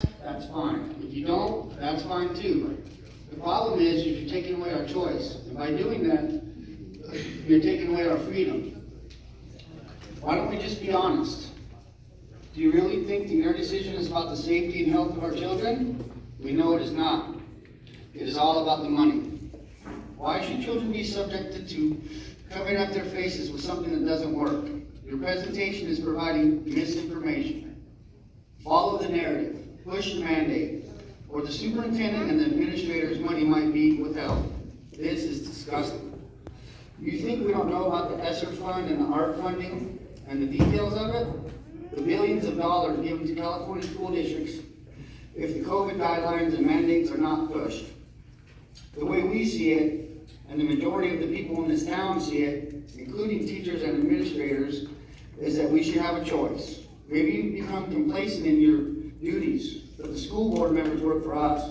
That's fine. If you don't, that's fine too. The problem is you're taking away our choice. And by doing that, you're taking away our freedom. Why don't we just be honest? Do you really think the decision is about the safety and health of our children? We know it is not. It is all about the money. Why should children be subjected to covering up their faces with something that doesn't work? Your presentation is providing misinformation. Follow the narrative. Push the mandate, or the superintendent and the administrator's money might be withheld. This is disgusting. You think we don't know about the ESSER fund and the ARP funding and the details of it? The billions of dollars given to California school districts if the COVID guidelines and mandates are not pushed. The way we see it, and the majority of the people in this town see it, including teachers and administrators, is that we should have a choice. Maybe you become complacent in your duties, but the school board members work for us.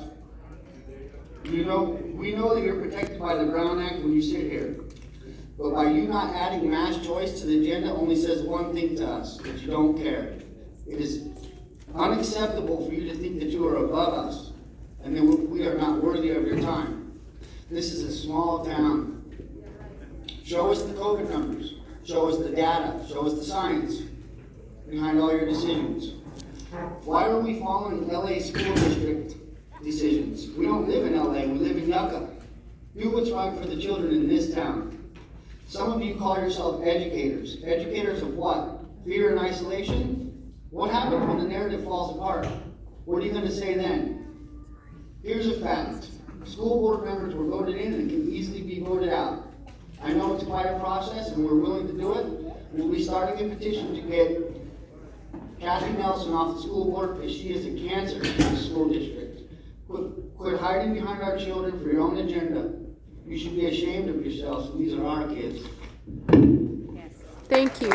We know that you're protected by the Brown Act when you sit here, but by you not adding mass choice to the agenda only says one thing to us, that you don't care. It is unacceptable for you to think that you are above us, and that we are not worthy of your time. This is a small town. Show us the COVID numbers, show us the data, show us the science behind all your decisions. Why are we following LA school district decisions? We don't live in LA, we live in Yucca. Do what's right for the children in this town. Some of you call yourself educators. Educators of what? Fear and isolation? What happens when the narrative falls apart? What are you going to say then? Here's a fact. School board members were voted in and can easily be voted out. I know it's quite a process and we're willing to do it. We'll be starting a petition to get Kathy Nelson off the school board because she is a cancer to the school district. Quit hiding behind our children for your own agenda. You should be ashamed of yourselves. These are our kids. Yes. Thank you.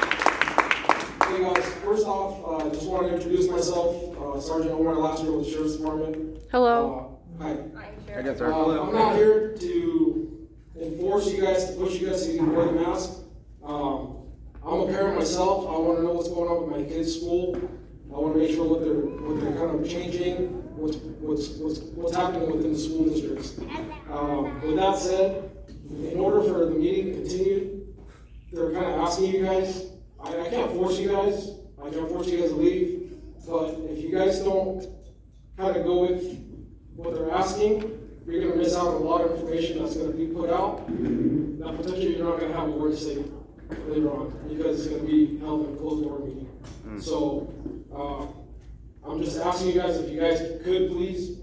Hey guys, first off, I just want to introduce myself, Sergeant Omar, last year with the Sheriff's Department. Hello. Hi. Hi, guess I'm not here to enforce you guys, to push you guys to wear the mask. I'm a parent myself. I want to know what's going on with my kids' school. I want to make sure what they're kind of changing, what's happening within the school districts. With that said, in order for the meeting to continue, they're kind of asking you guys. I can't force you guys. I can't force you guys to leave. But if you guys don't kind of go with what they're asking, you're going to miss out on a lot of information that's going to be put out. That potentially you're not going to have a word to say later on because it's going to be held in a closed door meeting. So I'm just asking you guys if you guys could please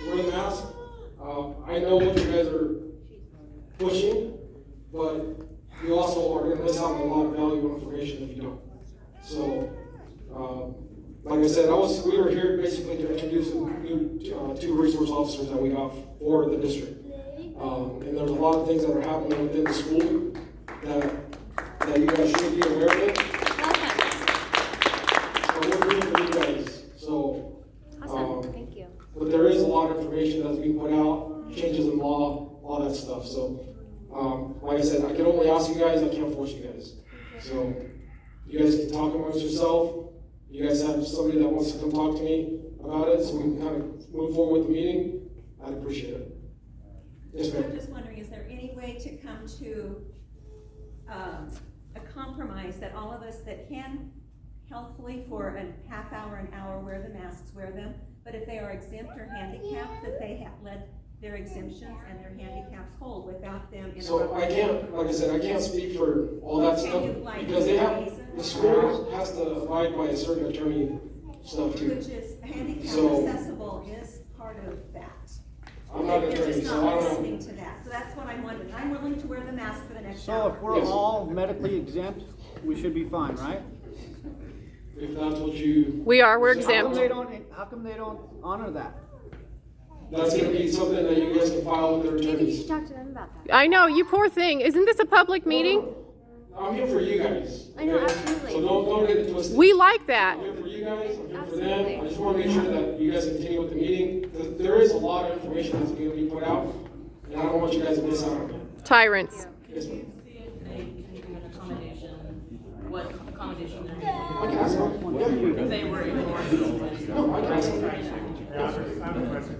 wear the mask. I know what you guys are pushing, but you also are going to miss out on a lot of valuable information if you don't. So, like I said, we were here basically to introduce new two resource officers that we have for the district. And there's a lot of things that are happening within the school that you guys should be aware of it. So we're here for you guys. So, awesome. Thank you. but there is a lot of information that's being put out, changes in law, all that stuff. So, like I said, I can only ask you guys, I can't force you guys. So, you guys can talk amongst yourself. You guys have somebody that wants to come talk to me about it so we can kind of move forward with the meeting. I'd appreciate it. Yes, ma'am. I'm just wondering, is there any way to come to a compromise that all of us that can healthfully for a half hour, an hour, wear the masks, wear them, but if they are exempt or handicapped, that they have let their exemptions and their handicaps hold without them interrupting? So I can't, like I said, I can't speak for all that stuff because the school has to abide by a certain attorney stuff too. Which is, handicap So- accessible is part of that. I'm not an They're attorney, just so I not don't know. listening to that, so that's what I'm wondering. I'm willing to wear the mask for the next So hour. if we're Yes. all medically exempt, we should be fine, right? If that's what you, We are. We're How come exempt. how come they don't honor that? that's gonna be something that you guys can file with their Maybe you attorneys. should talk to them about that. I know, you poor thing. Isn't this a public meeting? I'm here for you guys. I know, okay? absolutely. So don't get it twisted. We like that. I'm here for you guys, I'm here for them. Absolutely. I just want to make sure that you guys continue with the meeting. There is a lot of information that's going to be put out, and I don't want you guys to miss out on it. Tyrants. Yes, ma'am. See if they can do an accommodation, what No, I can answer. I have a question.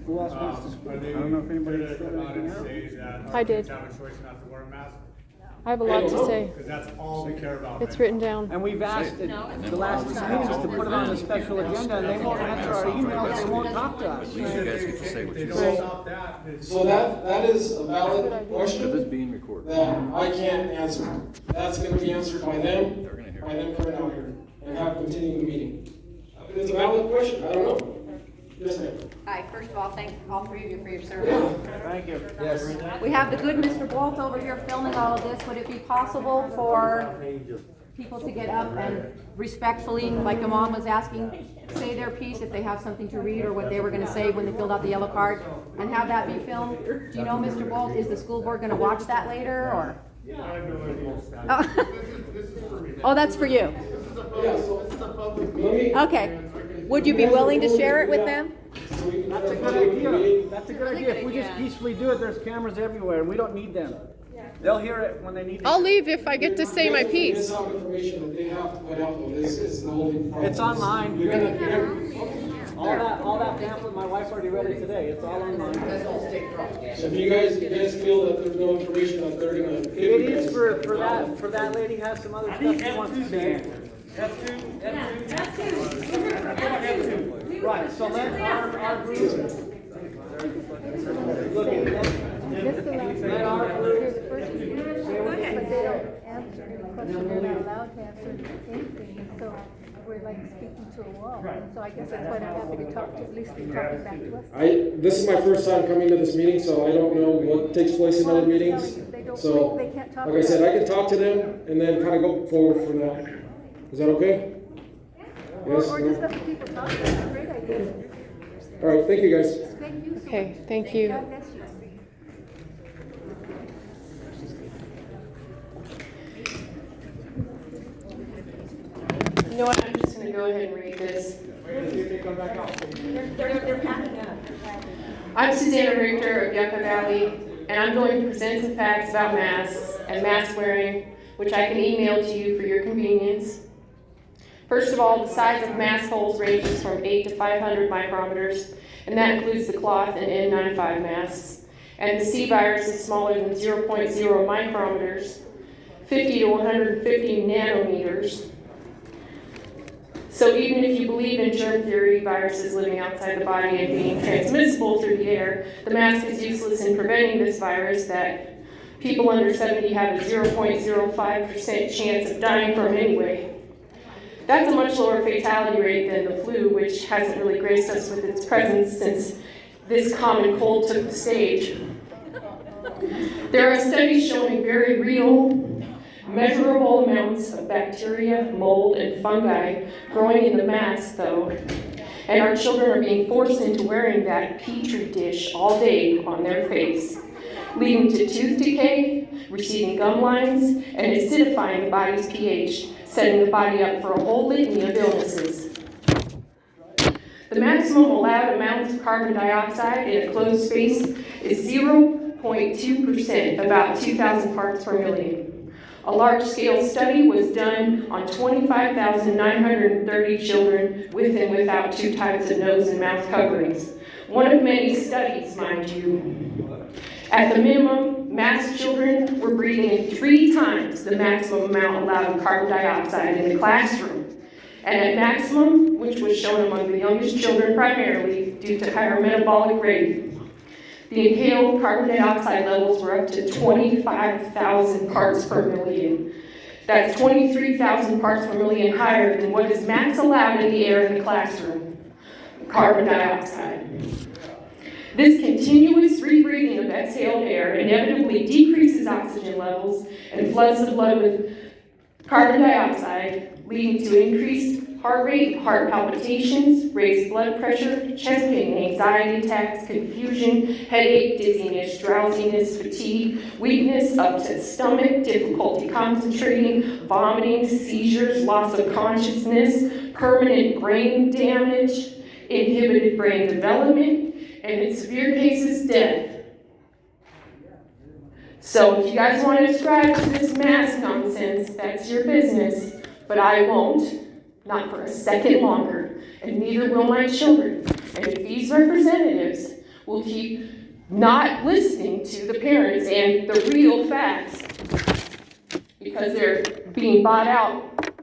Who else wants to speak? Are I they don't know if anybody gonna said come out anything and else. say that I our did. kids have a choice not to wear a mask? I have a lot to say. Because that's all we care about. It's right written down. And we've asked the last 2 meetings to put it on the special agenda, and they won't answer our emails, they won't talk to us. now. If they don't stop that, it's. So that is a valid question being recorded. that I can't answer. That's gonna be answered by them coming out here and have continuing the meeting. It's a valid question, I don't know. Yes, ma'am. Hi, first of all, thank all three of you for your service. Thank you. We have the good Mr. Bolt over here filming all of this. Would it be possible for people to get up and respectfully, like the mom was asking, say their piece if they have something to read or what they were gonna say when they filled out the yellow card, and have that be filmed? Do you know, Mr. Bolt, is the school board gonna watch that later, or? Oh, that's for you. Yeah, so, let me. Okay. Would you be willing to share it with them? So we can That's a have good public meeting. idea. That's a good idea. If we just peacefully do it, there's cameras everywhere, and we don't need them. They'll hear it when they need to. I'll leave if I get to say my There's piece. some information that they have to put out though, this is the whole problem. It's online. You're gonna, All that pamphlet, my wife already read it today. It's all online. so if you guys feel that there's no information that they're gonna give It you is guys. for that lady has some other stuff she wants to say. Right, so let our group. Look at that. Let our group. But they don't answer the question, they're not allowed to answer anything, and so we're like speaking to a wall. And so I guess that's why I'm happy to talk to, at least be talking back to us. This is my first time coming to this meeting, so I don't know what takes place in other meetings. So, They can't talk like I said, about I can talk to them and then kind of go forward from that. Is that okay? Yes? Or No? just let the people talk, that's a great idea. All right, thank you guys. Thank you so Okay, much. thank you. God bless you. You know what, I'm just gonna go ahead and read this. They're packing up. I'm Susanna Richter of Yucca Valley, and I'm going to present some facts about masks and mask wearing, which I can email to you for your convenience. First of all, the size of mask holes ranges from 8 to 500 micrometers, and that includes the cloth and N95 masks. And the C virus is smaller than 0.0 micrometers, 50 to 150 nanometers. So even if you believe in germ theory, viruses living outside the body and being transmissible through the air, the mask is useless in preventing this virus that people under 70 have a 0.05% chance of dying from anyway. That's a much lower fatality rate than the flu, which hasn't really graced us with its presence since this common cold took the stage. There are studies showing very real, measurable amounts of bacteria, mold, and fungi growing in the mask, though, and our children are being forced into wearing that petri dish all day on their face, leading to tooth decay, receding gum lines, and acidifying the body's pH, setting the body up for a whole litany of illnesses. The maximum allowed amount of carbon dioxide in a closed space is 0.2%, about 2,000 parts per million. A large-scale study was done on 25,930 children with and without two types of nose and mouth coverings. One of many studies, mind you. At the minimum, masked children were breathing in 3 times the maximum amount allowed of carbon dioxide in the classroom. And at maximum, which was shown among the youngest children primarily due to higher metabolic rate, the inhaled carbon dioxide levels were up to 25,000 parts per million. That's 23,000 parts per million higher than what is max allowed in the air in the classroom, carbon dioxide. This continuous rebreathing of exhaled air inevitably decreases oxygen levels and floods the blood with carbon dioxide, leading to increased heart rate, heart palpitations, raised blood pressure, chest pain, anxiety attacks, confusion, headache, dizziness, drowsiness, fatigue, weakness, upset stomach, difficulty concentrating, vomiting, seizures, loss of consciousness, permanent brain damage, inhibited brain development, and in severe cases, death. So if you guys want to ascribe to this mask nonsense, that's your business, but I won't. not for a second longer, and neither will my children. And if these representatives will keep not listening to the parents and the real facts, because they're being bought out,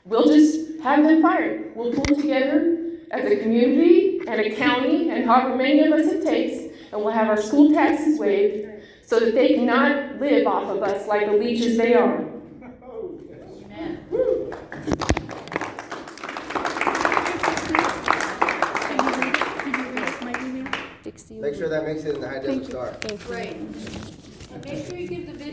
we'll just have them fired. We'll pull together as a community and a county and however many of us it takes, and we'll have our school taxes waived so that they cannot live off of us like the leeches they are. Make sure that makes it in the High Desert Star. Great. Make sure you give the video.